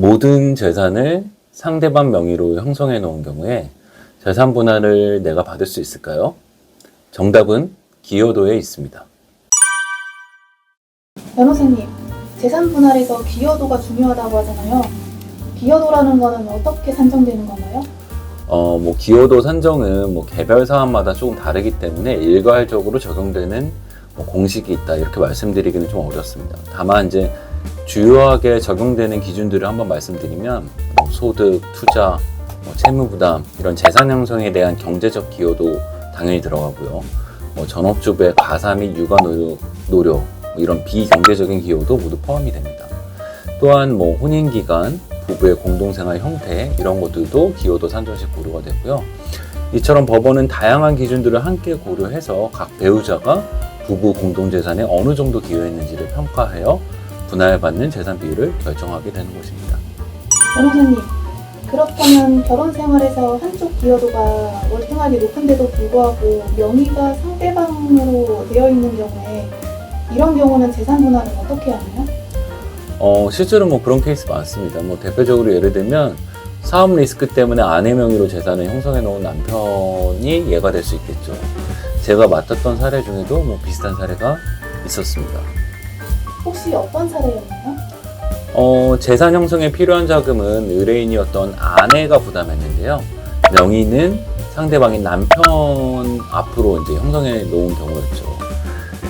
모든 재산을 상대방 명의로 형성해 놓은 경우에 재산 분할을 내가 받을 수 있을까요? 정답은 기여도에 있습니다. 변호사님, 재산 분할에서 기여도가 중요하다고 하잖아요. 기여도라는 거는 어떻게 산정되는 건가요? 기여도 산정은 개별 사안마다 조금 다르기 때문에 일괄적으로 적용되는 공식이 있다 이렇게 말씀드리기는 좀 어렵습니다. 다만 이제 주요하게 적용되는 기준들을 한번 말씀드리면 소득, 투자, 채무부담 이런 재산 형성에 대한 경제적 기여도 당연히 들어가고요. 전업주부의 가사 및 육아 노력 이런 비경제적인 기여도 모두 포함이 됩니다. 또한 혼인기간, 부부의 공동생활 형태 이런 것들도 기여도 산정 시 고려가 되고요. 이처럼 법원은 다양한 기준들을 함께 고려해서 각 배우자가 부부 공동재산에 어느 정도 기여했는지를 평가하여 분할받는 재산 비율을 결정하게 되는 것입니다. 변호사님, 그렇다면 결혼 생활에서 한쪽 기여도가 월등하게 높은데도 불구하고 명의가 상대방으로 되어 있는 경우에 이런 경우는 재산 분할은 어떻게 하나요? 실제로 그런 케이스 많습니다. 대표적으로 예를 들면 사업 리스크 때문에 아내 명의로 재산을 형성해 놓은 남편이 예가 될 수 있겠죠. 제가 맡았던 사례 중에도 비슷한 사례가 있었습니다. 혹시 어떤 사례였나요? 재산 형성에 필요한 자금은 의뢰인이었던 아내가 부담했는데요. 명의는 상대방인 남편 앞으로 이제 형성해 놓은 경우였죠.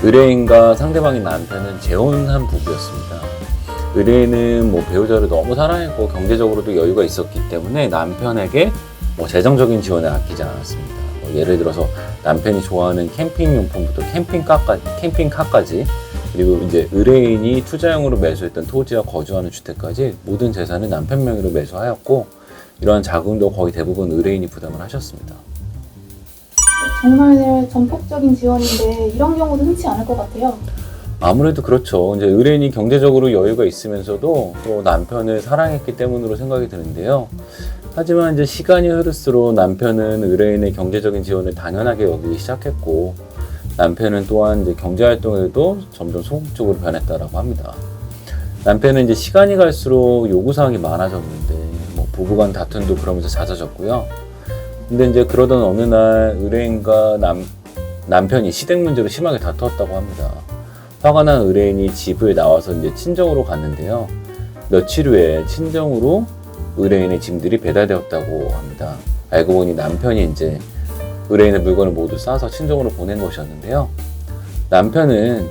의뢰인과 상대방인 남편은 재혼한 부부였습니다. 의뢰인은 배우자를 너무 사랑했고 경제적으로도 여유가 있었기 때문에 남편에게 재정적인 지원을 아끼지 않았습니다. 예를 들어서 남편이 좋아하는 캠핑용품부터 캠핑카까지 그리고 이제 의뢰인이 투자용으로 매수했던 토지와 거주하는 주택까지 모든 재산을 남편 명의로 매수하였고 이러한 자금도 거의 대부분 의뢰인이 부담을 하셨습니다. 정말 전폭적인 지원인데 이런 경우도 흔치 않을 것 같아요. 아무래도 그렇죠. 이제 의뢰인이 경제적으로 여유가 있으면서도 또 남편을 사랑했기 때문으로 생각이 드는데요. 하지만 이제 시간이 흐를수록 남편은 의뢰인의 경제적인 지원을 당연하게 여기기 시작했고 남편은 또한 이제 경제활동에도 점점 소극적으로 변했다라고 합니다. 남편은 이제 시간이 갈수록 요구사항이 많아졌는데 부부간 다툼도 그러면서 잦아졌고요. 근데 이제 그러던 어느 날 의뢰인과 남편이 시댁 문제로 심하게 다투었다고 합니다. 화가 난 의뢰인이 집을 나와서 이제 친정으로 갔는데요. 며칠 후에 친정으로 의뢰인의 짐들이 배달되었다고 합니다. 알고 보니 남편이 이제 의뢰인의 물건을 모두 싸서 친정으로 보낸 것이었는데요. 남편은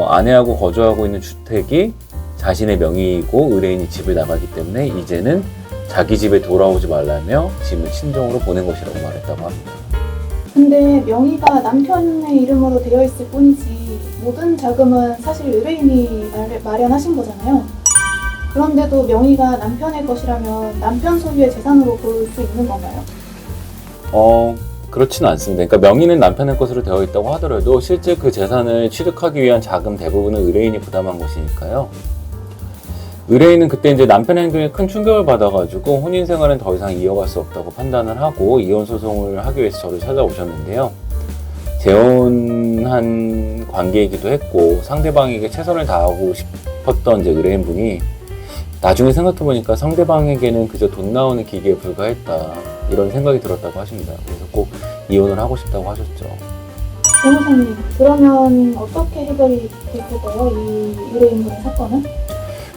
아내하고 거주하고 있는 주택이 자신의 명의이고 의뢰인이 집을 나가기 때문에 이제는 자기 집에 돌아오지 말라며 짐을 친정으로 보낸 것이라고 말했다고 합니다. 근데 명의가 남편의 이름으로 되어 있을 뿐이지 모든 자금은 사실 의뢰인이 마련하신 거잖아요. 그런데도 명의가 남편의 것이라면 남편 소유의 재산으로 볼 수 있는 건가요? 그렇지는 않습니다. 그러니까 명의는 남편의 것으로 되어 있다고 하더라도 실제 그 재산을 취득하기 위한 자금 대부분은 의뢰인이 부담한 것이니까요. 의뢰인은 그때 이제 남편의 행동에 큰 충격을 받아가지고 혼인 생활은 더 이상 이어갈 수 없다고 판단을 하고 이혼 소송을 하기 위해서 저를 찾아오셨는데요. 재혼한 관계이기도 했고 상대방에게 최선을 다하고 싶었던 이제 의뢰인분이 나중에 생각해보니까 상대방에게는 그저 돈 나오는 기계에 불과했다 이런 생각이 들었다고 하십니다. 그래서 꼭 이혼을 하고 싶다고 하셨죠. 변호사님, 그러면 어떻게 해결이 됐을까요? 이 의뢰인분의 사건은?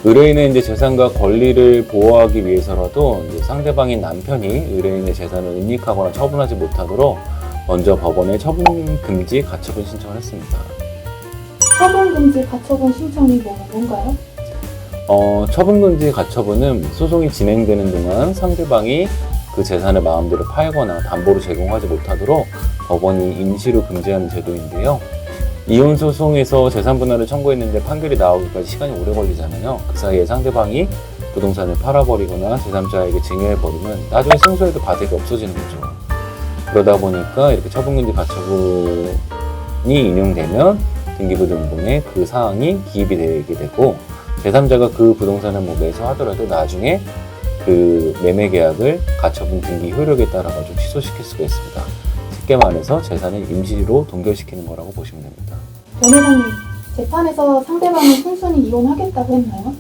의뢰인은 이제 재산과 권리를 보호하기 위해서라도 이제 상대방인 남편이 의뢰인의 재산을 은닉하거나 처분하지 못하도록 먼저 법원에 처분금지 가처분 신청을 했습니다. 처분금지 가처분 신청이 뭔가요? 처분금지 가처분은 소송이 진행되는 동안 상대방이 그 재산을 마음대로 팔거나 담보로 제공하지 못하도록 법원이 임시로 금지하는 제도인데요. 이혼 소송에서 재산 분할을 청구했는데 판결이 나오기까지 시간이 오래 걸리잖아요. 그 사이에 상대방이 부동산을 팔아버리거나 제3자에게 증여해버리면 나중에 승소해도 받을 게 없어지는 거죠. 그러다 보니까 이렇게 처분금지 가처분이 인용되면 등기부등본에 그 사항이 기입이 되게 되고 제3자가 그 부동산을 매수하더라도 나중에 그 매매 계약을 가처분 등기 효력에 따라 가지고 취소시킬 수가 있습니다. 쉽게 말해서 재산을 임시로 동결시키는 거라고 보시면 됩니다. 변호사님, 재판에서 상대방은 순순히 이혼하겠다고 했나요?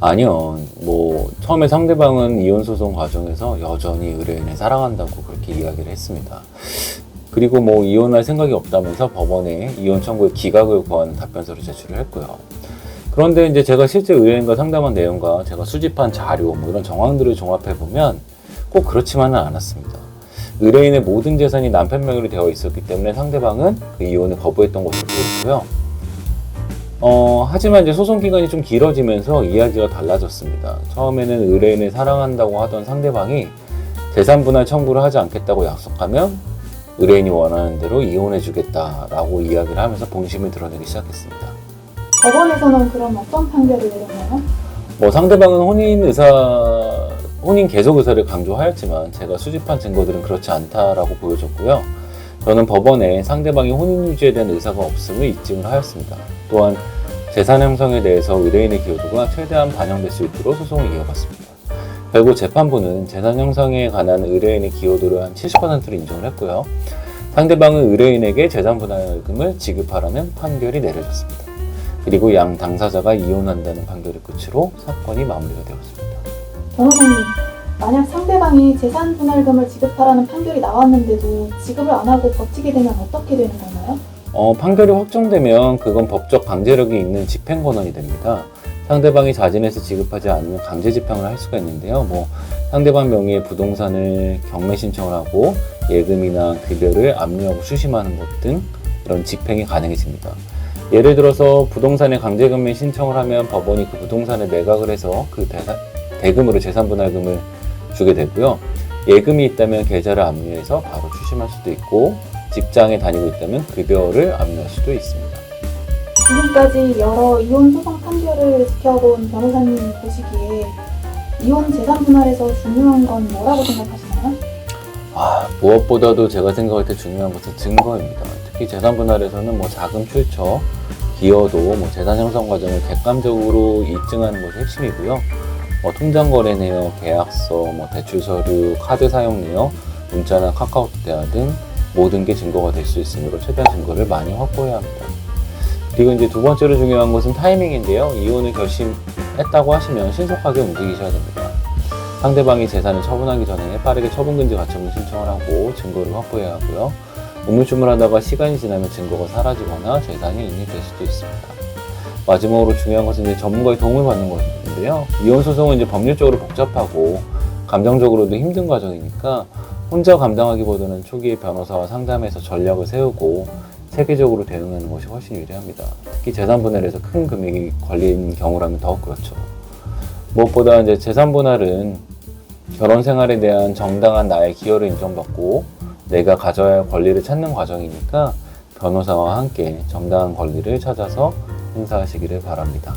아니요. 뭐 처음에 상대방은 이혼 소송 과정에서 여전히 의뢰인을 사랑한다고 그렇게 이야기를 했습니다. 그리고 뭐 이혼할 생각이 없다면서 법원에 이혼 청구의 기각을 구하는 답변서를 제출을 했고요. 그런데 이제 제가 실제 의뢰인과 상담한 내용과 제가 수집한 자료 뭐 이런 정황들을 종합해 보면 꼭 그렇지만은 않았습니다. 의뢰인의 모든 재산이 남편 명의로 되어 있었기 때문에 상대방은 그 이혼을 거부했던 것으로 보였고요. 하지만 이제 소송 기간이 좀 길어지면서 이야기가 달라졌습니다. 처음에는 의뢰인을 사랑한다고 하던 상대방이 재산 분할 청구를 하지 않겠다고 약속하면 의뢰인이 원하는 대로 이혼해주겠다라고 이야기를 하면서 본심을 드러내기 시작했습니다. 법원에서는 그럼 어떤 판결을 내렸나요? 뭐 상대방은 혼인 계속 의사를 강조하였지만 제가 수집한 증거들은 그렇지 않다라고 보여줬고요. 저는 법원에 상대방이 혼인 유지에 대한 의사가 없음을 입증을 하였습니다. 또한 재산 형성에 대해서 의뢰인의 기여도가 최대한 반영될 수 있도록 소송을 이어갔습니다. 결국 재판부는 재산 형성에 관한 의뢰인의 기여도를 한 70%를 인정을 했고요. 상대방은 의뢰인에게 재산 분할금을 지급하라는 판결이 내려졌습니다. 그리고 양 당사자가 이혼한다는 판결을 끝으로 사건이 마무리가 되었습니다. 변호사님, 만약 상대방이 재산 분할금을 지급하라는 판결이 나왔는데도 지급을 안 하고 버티게 되면 어떻게 되는 건가요? 판결이 확정되면 그건 법적 강제력이 있는 집행 권한이 됩니다. 상대방이 자진해서 지급하지 않으면 강제 집행을 할 수가 있는데요. 뭐 상대방 명의의 부동산을 경매 신청을 하고 예금이나 급여를 압류하고 수심하는 것 등 이런 집행이 가능해집니다. 예를 들어서 부동산에 강제 경매 신청을 하면 법원이 그 부동산을 매각을 해서 그 대금으로 재산 분할금을 주게 되고요. 예금이 있다면 계좌를 압류해서 바로 추심할 수도 있고 직장에 다니고 있다면 급여를 압류할 수도 있습니다. 지금까지 여러 이혼 소송 판결을 지켜본 변호사님 보시기에 이혼 재산 분할에서 중요한 건 뭐라고 생각하시나요? 무엇보다도 제가 생각할 때 중요한 것은 증거입니다. 특히 재산 분할에서는 뭐 자금 출처, 기여도, 뭐 재산 형성 과정을 객관적으로 입증하는 것이 핵심이고요. 통장 거래 내역, 계약서, 대출 서류, 카드 사용 내역, 문자나 카카오톡 대화 등 모든 게 증거가 될 수 있으므로 최대한 증거를 많이 확보해야 합니다. 그리고 이제 두 번째로 중요한 것은 타이밍인데요. 이혼을 결심했다고 하시면 신속하게 움직이셔야 됩니다. 상대방이 재산을 처분하기 전에 빠르게 처분금지 가처분 신청을 하고 증거를 확보해야 하고요. 우물쭈물하다가 시간이 지나면 증거가 사라지거나 재산이 인멸될 수도 있습니다. 마지막으로 중요한 것은 이제 전문가의 도움을 받는 것인데요. 이혼 소송은 이제 법률적으로 복잡하고 감정적으로도 힘든 과정이니까 혼자 감당하기보다는 초기에 변호사와 상담해서 전략을 세우고 체계적으로 대응하는 것이 훨씬 유리합니다. 특히 재산 분할에서 큰 금액이 걸린 경우라면 더욱 그렇죠. 무엇보다 이제 재산 분할은 결혼 생활에 대한 정당한 나의 기여를 인정받고 내가 가져야 할 권리를 찾는 과정이니까 변호사와 함께 정당한 권리를 찾아서 행사하시기를 바랍니다.